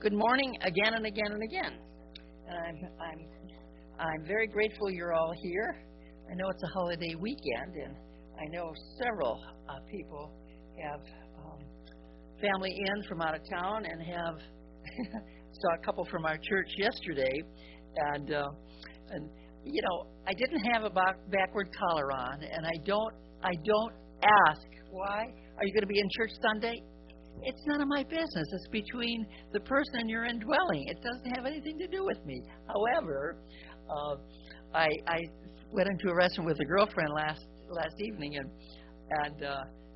Good morning again and again and again. And I'm very grateful you're all here. I know it's a holiday weekend, and I know several people have family in from out of town, and have saw a couple from our church yesterday, and you know, I didn't have a backward collar on, and I don't ask why. Are you going to be in church Sunday? It's none of my business. It's between the person and your indwelling. It doesn't have anything to do with me. However, I went into a restaurant with a girlfriend last evening, and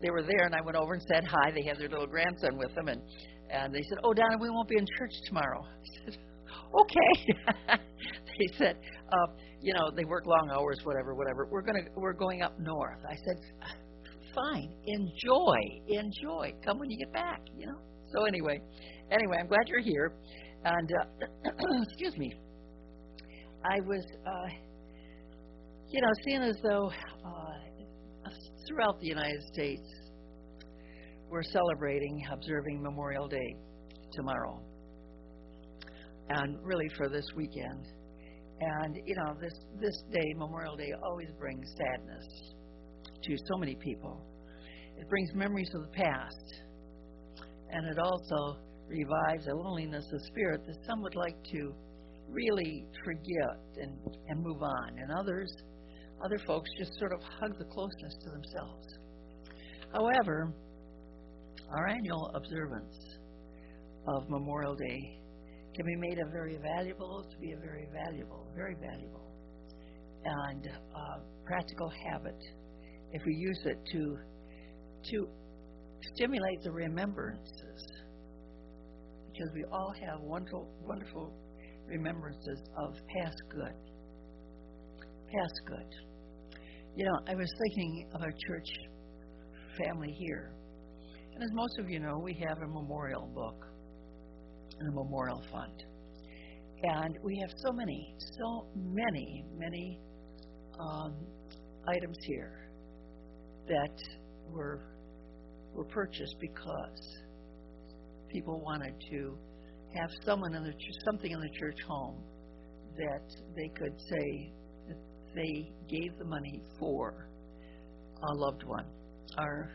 they were there, and I went over and said hi. They had their little grandson with them, and they said, "Oh, Donna, we won't be in church tomorrow." I said, "Okay." They said, "You know, they work long hours, whatever. We're going up north." I said, "Fine, enjoy. Come when you get back, you know." So anyway, I'm glad you're here. And excuse me, I was, seeing as though throughout the United States we're observing Memorial Day tomorrow, and really for this weekend. And you know, this day, Memorial Day, always brings sadness to so many people. It brings memories of the past, and it also revives a loneliness of spirit that some would like to really forget and move on, and other folks just sort of hug the closeness to themselves. However, our annual observance of Memorial Day can be made very valuable, and practical habit if we use it to stimulate the remembrances, because we all have wonderful remembrances of past good. You know, I was thinking of our church family here, and as most of you know, we have a memorial book and a memorial fund, and we have so many items here that were purchased because people wanted to have something in the church home that they could say that they gave the money for a loved one. Our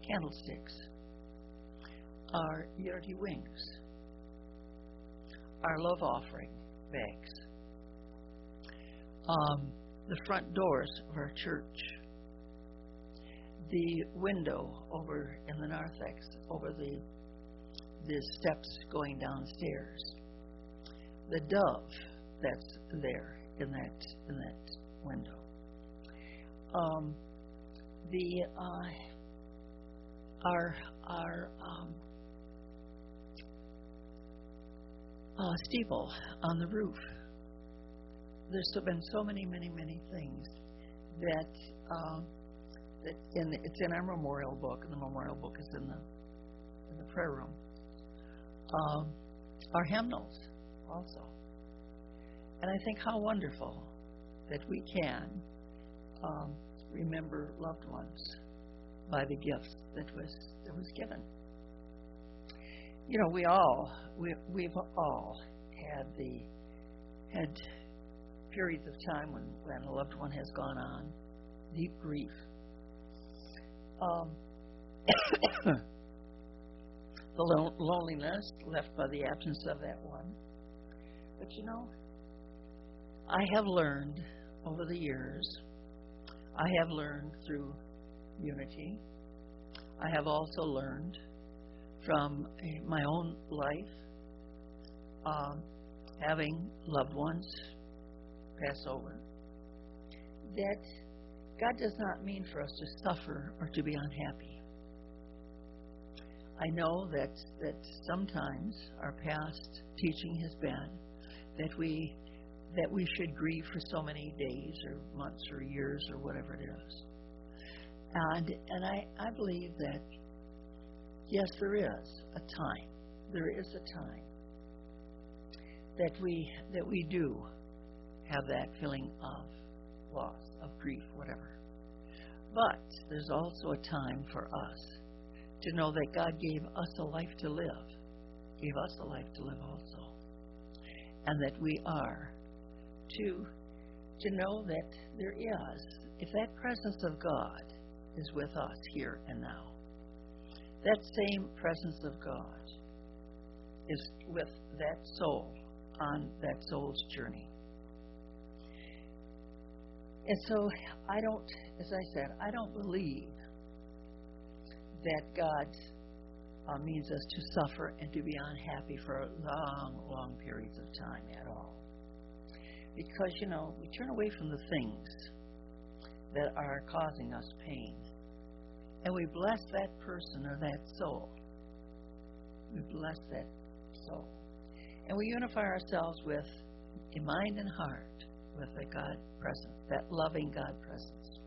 candlesticks, our unity wings, our love offering bags, the front doors of our church, the window over in the narthex, over the steps going downstairs, the dove that's there in that window, our steeple on the roof. There's been so many things that it's in our memorial book, and the memorial book is in the prayer room. Our hymnals also, and I think how wonderful that we can remember loved ones by the gifts that was given. You know, we've all had periods of time when a loved one has gone on, deep grief. The loneliness left by the absence of that one. But you know, I have learned over the years, I have learned through unity. I have also learned from my own life, having loved ones pass over, that God does not mean for us to suffer or to be unhappy. I know that sometimes our past teaching has been that we should grieve for so many days or months or years or whatever it is. And I believe that yes, there is a time. There is a time that we do have that feeling of loss, of grief, whatever. But there's also a time for us to know that God gave us a life to live gave us a life to live also. And that we are to know that there is, if that presence of God is with us here and now, that same presence of God is with that soul on that soul's journey. And so as I said, I don't believe that God means us to suffer and to be unhappy for long, long periods of time at all. Because, we turn away from the things that are causing us pain. And we bless that person or that soul. We bless that soul. And we unify ourselves with a mind and heart with a God presence, that loving God presence.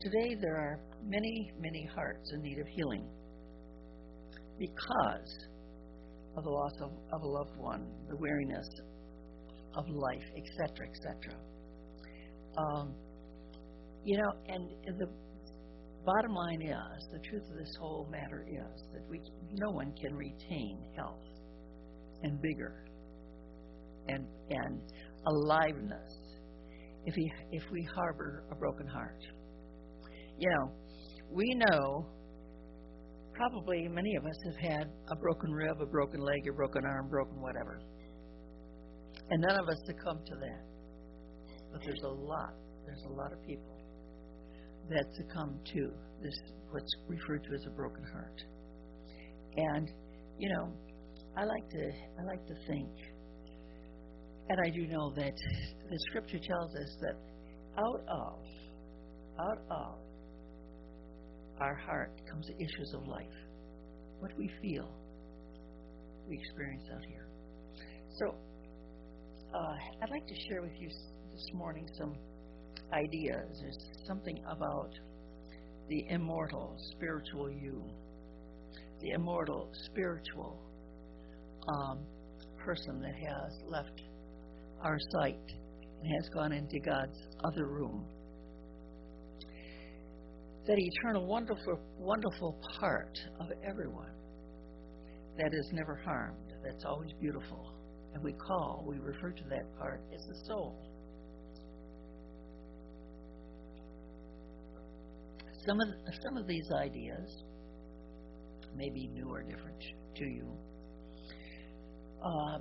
Today there are many, many hearts in need of healing because of the loss of a loved one, the weariness of life, etc., etc. And the bottom line is, the truth of this whole matter is that no one can retain health and vigor and aliveness if we harbor a broken heart. We know probably many of us have had a broken rib, a broken leg, a broken arm, broken whatever. And none of us succumb to that. But there's a lot of people that succumb to this, what's referred to as a broken heart. And, I like to think, and I do know that the Scripture tells us that out of our heart comes the issues of life. What we feel, we experience out here. So, I'd like to share with you this morning some ideas. There's something about the immortal spiritual you, the immortal spiritual person that has left our sight and has gone into God's other room. That eternal, wonderful, wonderful part of everyone that is never harmed, that's always beautiful. And we refer to that part as the soul. Some of these ideas may be new or different to you,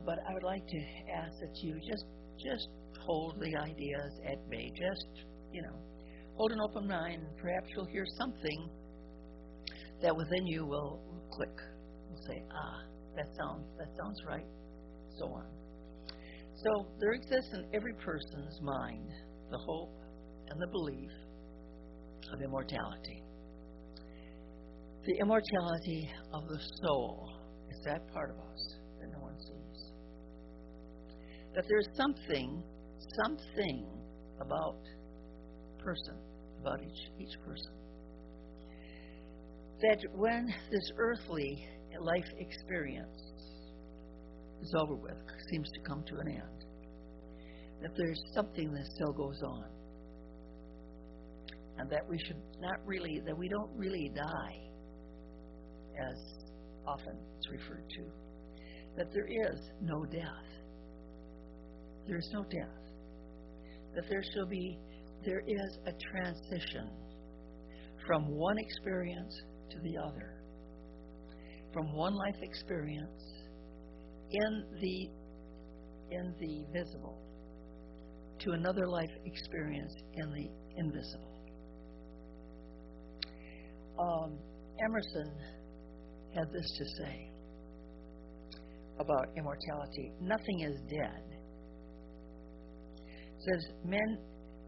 but I would like to ask that you just hold the ideas at bay. Just, hold an open mind. Perhaps you'll hear something that within you will click. Will say, that sounds right. So on. So there exists in every person's mind the hope and the belief of immortality. The immortality of the soul is that part of us that no one sees. That there's something about each person, that when this earthly life experience is over with, seems to come to an end, that there's something that still goes on, and that we don't really die, as often it's referred to, that there is no death. There is no death. That there is a transition from one experience to the other, from one life experience in the visible to another life experience in the invisible. Emerson had this to say about immortality: nothing is dead. It says, men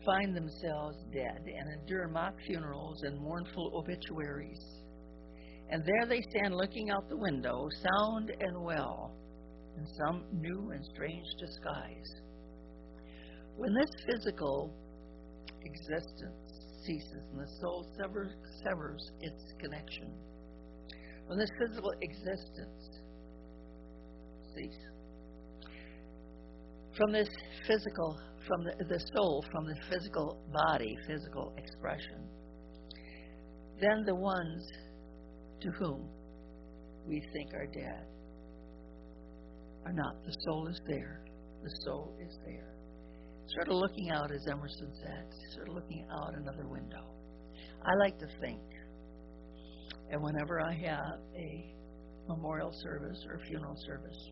find themselves dead and endure mock funerals and mournful obituaries. And there they stand looking out the window, sound and well, in some new and strange disguise. When this physical existence ceases and the soul severs its connection, when this physical existence ceases, from the soul, from the physical body, physical expression, then the ones to whom we think are dead or not, the soul is there. The soul is there. Sort of looking out, as Emerson said, sort of looking out another window. I like to think, and whenever I have a memorial service or funeral service,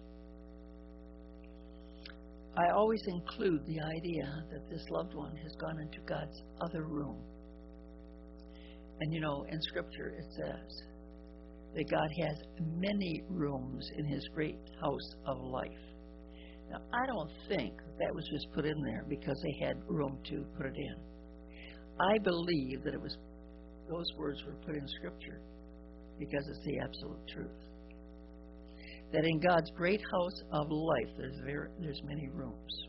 I always include the idea that this loved one has gone into God's other room. And you know, in Scripture it says that God has many rooms in His great house of life. Now, I don't think that was just put in there because they had room to put it in. I believe that those words were put in Scripture because it's the absolute truth. That in God's great house of life, there's many rooms.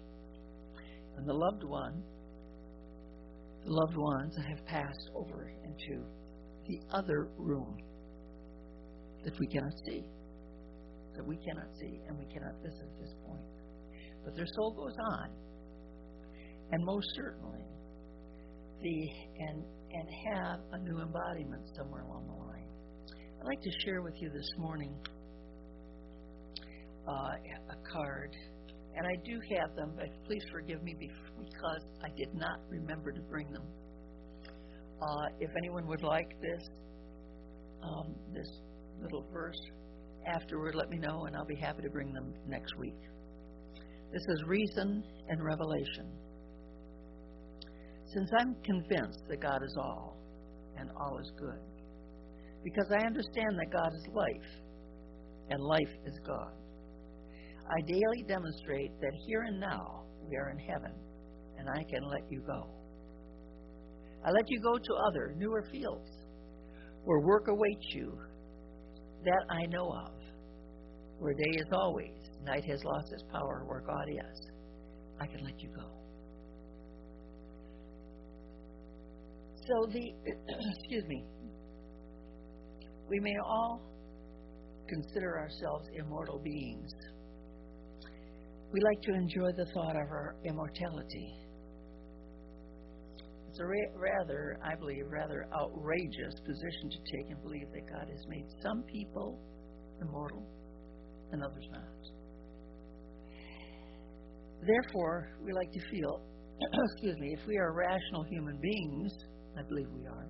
And the loved ones that have passed over into the other room that we cannot see. That we cannot see and we cannot visit at this point. But their soul goes on. And most certainly, and have a new embodiment somewhere along the line. I'd like to share with you this morning a card. And I do have them, but please forgive me because I did not remember to bring them. If anyone would like this little verse afterward, let me know, and I'll be happy to bring them next week. This is Reason and Revelation. Since I'm convinced that God is all, and all is good, because I understand that God is life, and life is God, I daily demonstrate that here and now we are in heaven, and I can let you go. I let you go to other, newer fields, where work awaits you that I know of, where day is always, night has lost its power, where God is. I can let you go. So excuse me, we may all consider ourselves immortal beings. We like to enjoy the thought of our immortality. It's a I believe, rather outrageous position to take and believe that God has made some people immortal and others not. Therefore, we like to feel, excuse me, if we are rational human beings, I believe we are,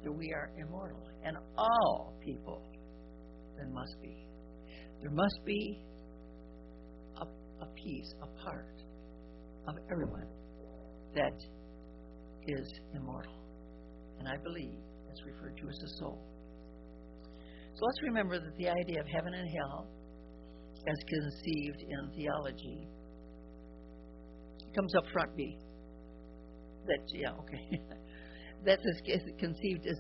that we are immortal. And all people then must be. There must be a piece, a part of everyone that is immortal. And I believe it's referred to as the soul. So let's remember that the idea of heaven and hell, as conceived in theology, comes up front B. That is conceived as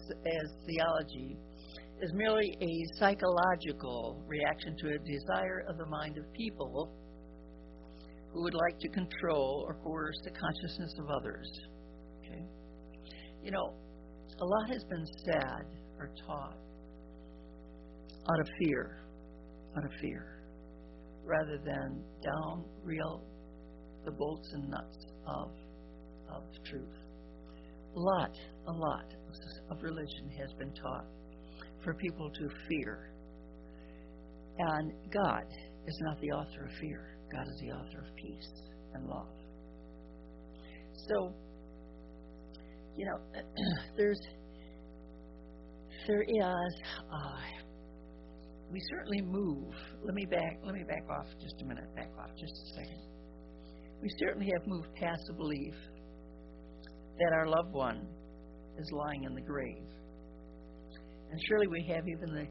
theology is merely a psychological reaction to a desire of the mind of people who would like to control or coerce the consciousness of others. Okay? You know, a lot has been said or taught out of fear, rather than down real the bolts and nuts of truth. A lot of religion has been taught for people to fear. And God is not the author of fear. God is the author of peace and love. So, you know, there is, we certainly move. Let me back off just a minute, back off just a second. We certainly have moved past the belief that our loved one is lying in the grave. And surely we have even the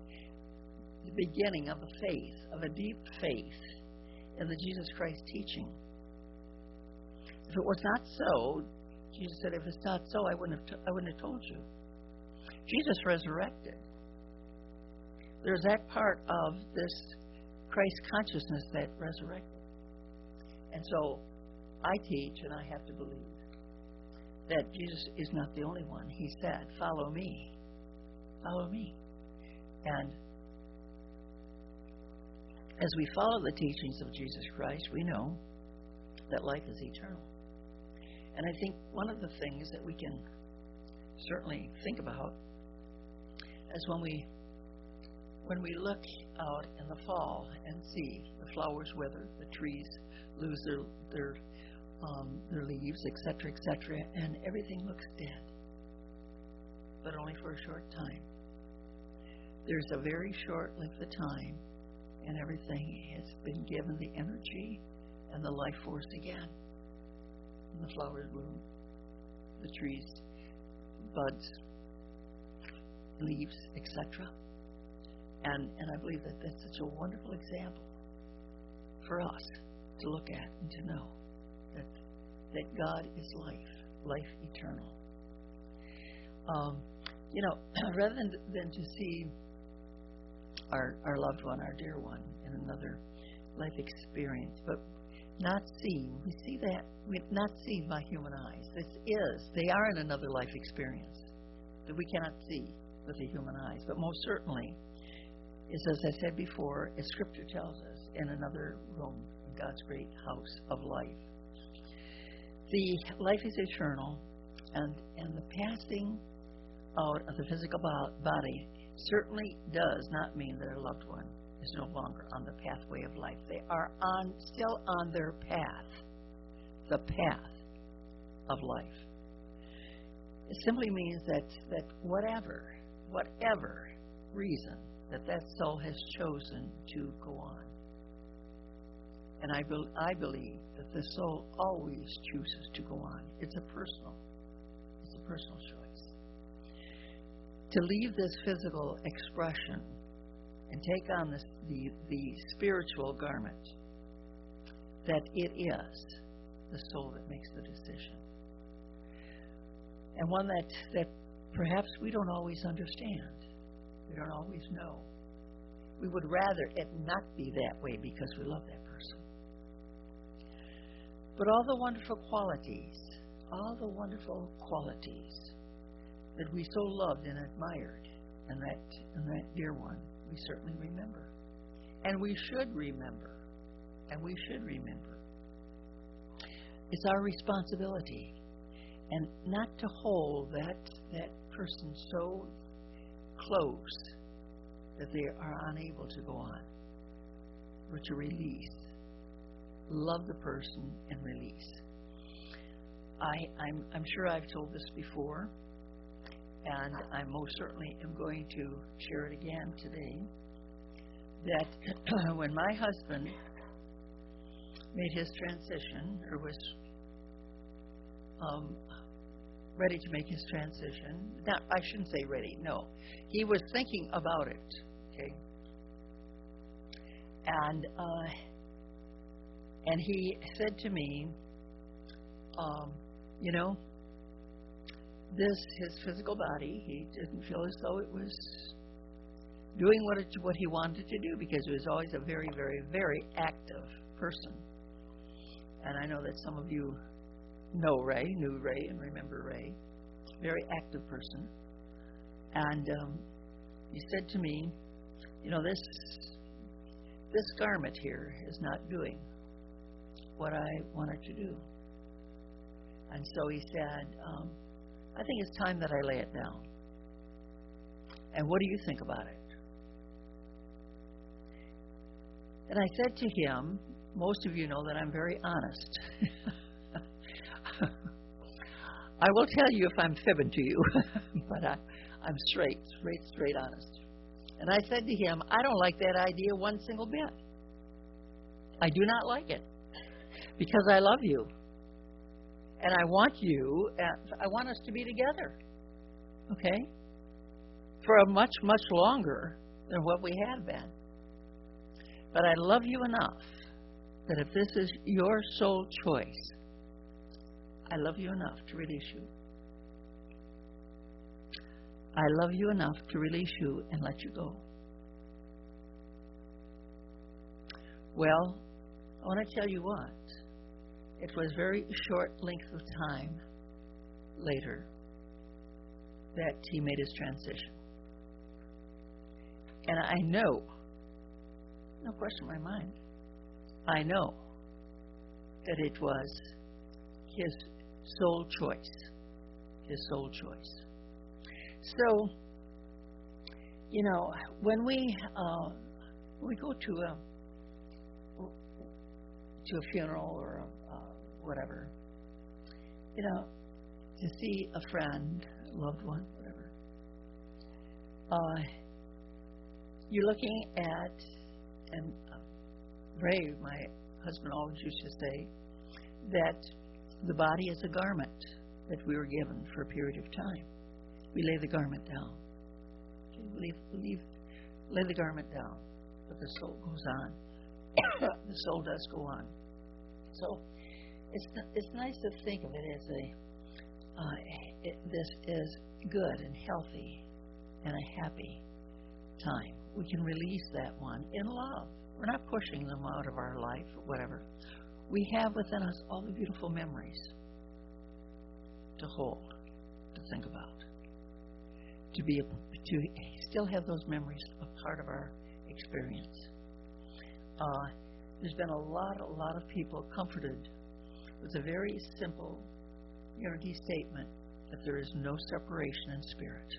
beginning of a faith, of a deep faith in the Jesus Christ teaching. If it was not so, Jesus said, if it's not so, I wouldn't have told you. Jesus resurrected. There's that part of this Christ consciousness that resurrected. And so I teach, and I have to believe, that Jesus is not the only one. He said, follow me. Follow me. And as we follow the teachings of Jesus Christ, we know that life is eternal. And I think one of the things that we can certainly think about is when when we look out in the fall and see the flowers wither, the trees lose their leaves, etc., and everything looks dead, but only for a short time. There's a very short length of time, and everything has been given the energy and the life force again. And the flowers bloom, the trees, buds, leaves, etc. And I believe that that's such a wonderful example for us to look at and to know that God is life eternal. Rather than to see our loved one, our dear one, in another life experience, but not seen. We see that, not seen by human eyes. They are in another life experience that we cannot see with the human eyes, but most certainly is, as I said before, as Scripture tells us, in another room in God's great house of life. The life is eternal, and the passing out of the physical body certainly does not mean that a loved one is no longer on the pathway of life. They are still on their path, the path of life. It simply means that whatever reason that soul has chosen to go on, and I believe that the soul always chooses to go on. It's a personal choice. To leave this physical expression and take on the spiritual garment, that it is the soul that makes the decision. And one that perhaps we don't always understand. We don't always know. We would rather it not be that way because we love that person. But all the wonderful qualities that we so loved and admired in that dear one, we certainly remember. And we should remember. It's our responsibility, and not to hold that person so close that they are unable to go on, but to release. Love the person and release. I'm sure I've told this before, and I most certainly am going to share it again today, that when my husband made his transition, or was ready to make his transition, now I shouldn't say ready, no, he was thinking about it, okay, and he said to me, his physical body, he didn't feel as though it was doing what he wanted to do, because he was always a very, very, very active person. And I know that some of you knew Ray, and remember Ray. Very active person. And he said to me, this garment here is not doing what I want it to do. And so he said, I think it's time that I lay it down. And what do you think about it? And I said to him, most of you know that I'm very honest. I will tell you if I'm fibbing to you, but I'm straight honest. And I said to him, I don't like that idea one single bit. I do not like it, because I love you. And I want us to be together, okay? For a much, much longer than what we have been. But I love you enough that if this is your sole choice, I love you enough to release you. I love you enough to release you and let you go. Well, I want to tell you what. It was very short length of time later that he made his transition. And I know, no question in my mind, I know that it was his sole choice. His sole choice. So, You know, when we go to a funeral or whatever, you know, to see a friend, loved one, whatever, you're looking at, and Ray, my husband, always used to say that the body is a garment that we were given for a period of time. We lay the garment down. Okay, we lay the garment down, but the soul goes on. The soul does go on. So it's nice to think of it as this is good and healthy and a happy time. We can release that one in love. We're not pushing them out of our life or whatever. We have within us all the beautiful memories to hold, to think about, to still have those memories a part of our experience. There's been a lot of people comforted with a very simple unity statement that there is no separation in spirit.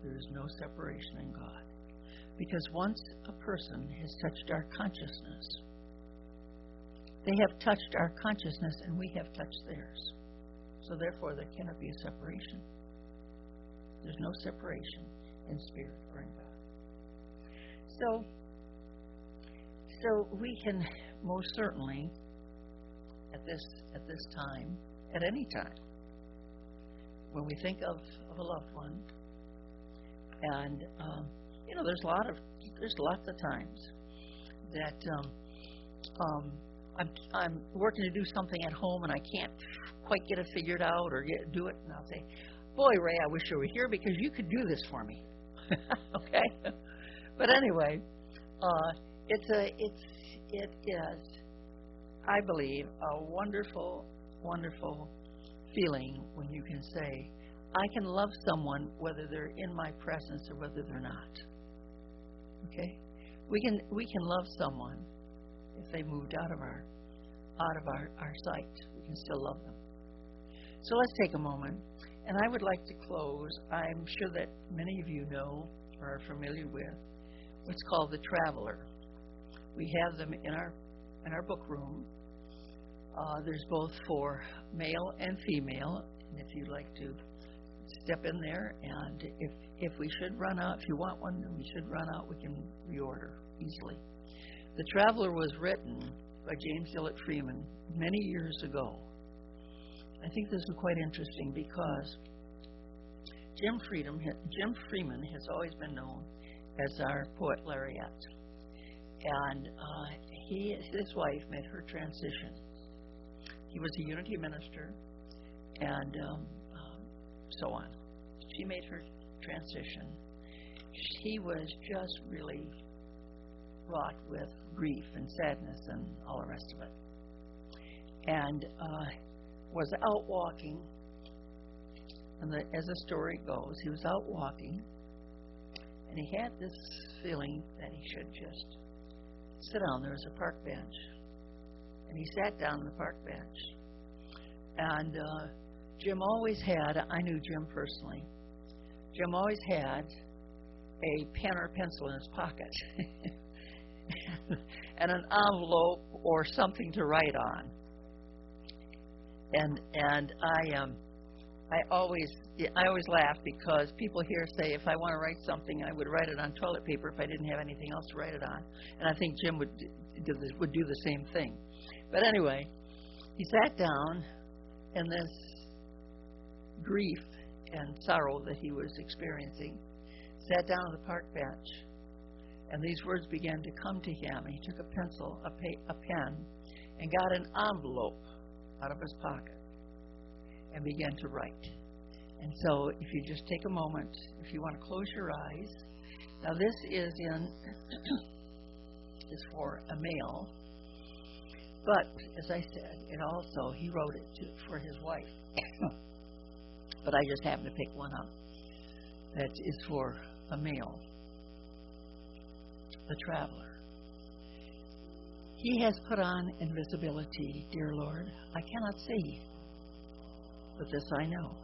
There is no separation in God. Because once a person has touched our consciousness, they have touched our consciousness and we have touched theirs. So therefore there cannot be a separation. There's no separation in spirit or in God. So we can most certainly at this time, at any time, when we think of a loved one, and you know, there's lots of times that I'm working to do something at home and I can't quite get it figured out or do it, and I'll say, "Boy, Ray, I wish you were here because you could do this for me." Okay, but anyway, it is, I believe, a wonderful, wonderful feeling when you can say, I can love someone whether they're in my presence or whether they're not. Okay? We can love someone if they moved out of our sight. We can still love them. So let's take a moment, and I would like to close. I'm sure that many of you know or are familiar with what's called the Traveler. We have them in our book room. There's both for male and female, and if you'd like to step in there, and if we should run out, if you want one and we should run out, we can reorder easily. The Traveler was written by James Gillett Freeman many years ago. I think this is quite interesting because Jim Freeman has always been known as our poet laureate, and his wife made her transition. He was a unity minister, and so on. She made her transition. He was just really wrought with grief and sadness and all the rest of it. And was out walking, and as the story goes, he was out walking, and he had this feeling that he should just sit down. There was a park bench, and he sat down on the park bench. And Jim always had, I knew Jim personally, Jim always had a pen or pencil in his pocket and an envelope or something to write on. And I always laugh because people here say if I want to write something, I would write it on toilet paper if I didn't have anything else to write it on. And I think Jim would do the same thing. But anyway, he sat down in this grief and sorrow that he was experiencing, sat down on the park bench, and these words began to come to him. He took a pencil, a pen, and got an envelope out of his pocket and began to write. And so if you just take a moment, if you want to close your eyes. Now this is for a male, but as I said, he wrote it for his wife. But I just happened to pick one up that is for a male. The Traveler. He has put on invisibility, dear Lord. I cannot see, but this I know.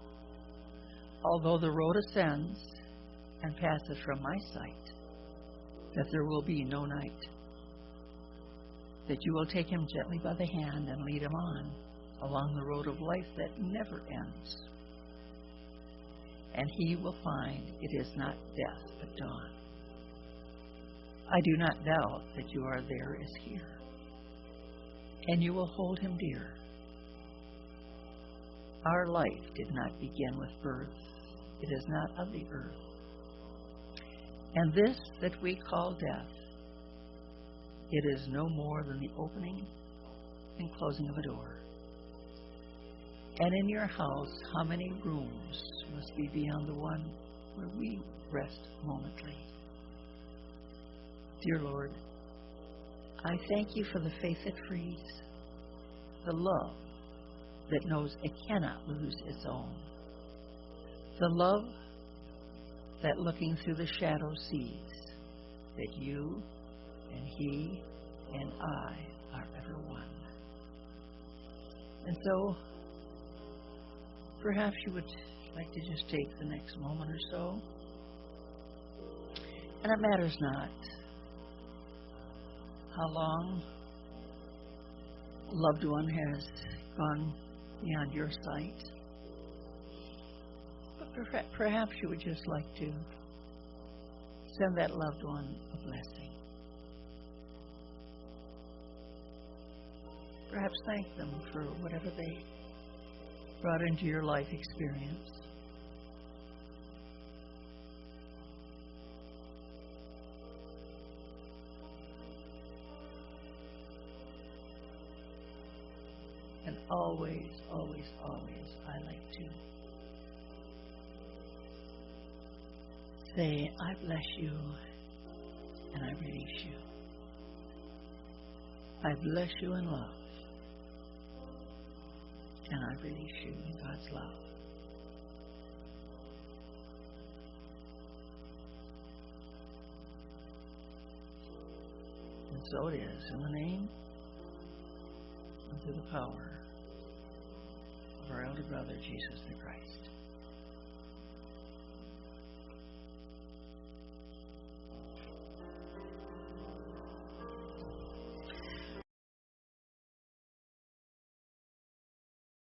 Although the road ascends, and passeth from my sight, that there will be no night. That you will take him gently by the hand and lead him on along the road of life that never ends. And he will find it is not death but dawn. I do not doubt that you are there as here, and you will hold him dear. Our life did not begin with birth. It is not of the earth. And this that we call death, it is no more than the opening and closing of a door. And in your house, how many rooms must be beyond the one where we rest momently? Dear Lord, I thank you for the faith that frees, the love that knows it cannot lose its own, the love that looking through the shadow sees that you and he and I are ever one. And so, perhaps you would like to just take the next moment or so, and it matters not how long a loved one has gone beyond your sight, but perhaps you would just like to send that loved one a blessing. Perhaps thank them for whatever they brought into your life experience. And always, always, always, I like to say, I bless you and I release you. I bless you in love and I release you in God's love. And so it is, in the name and through the power of our elder brother, Jesus the Christ.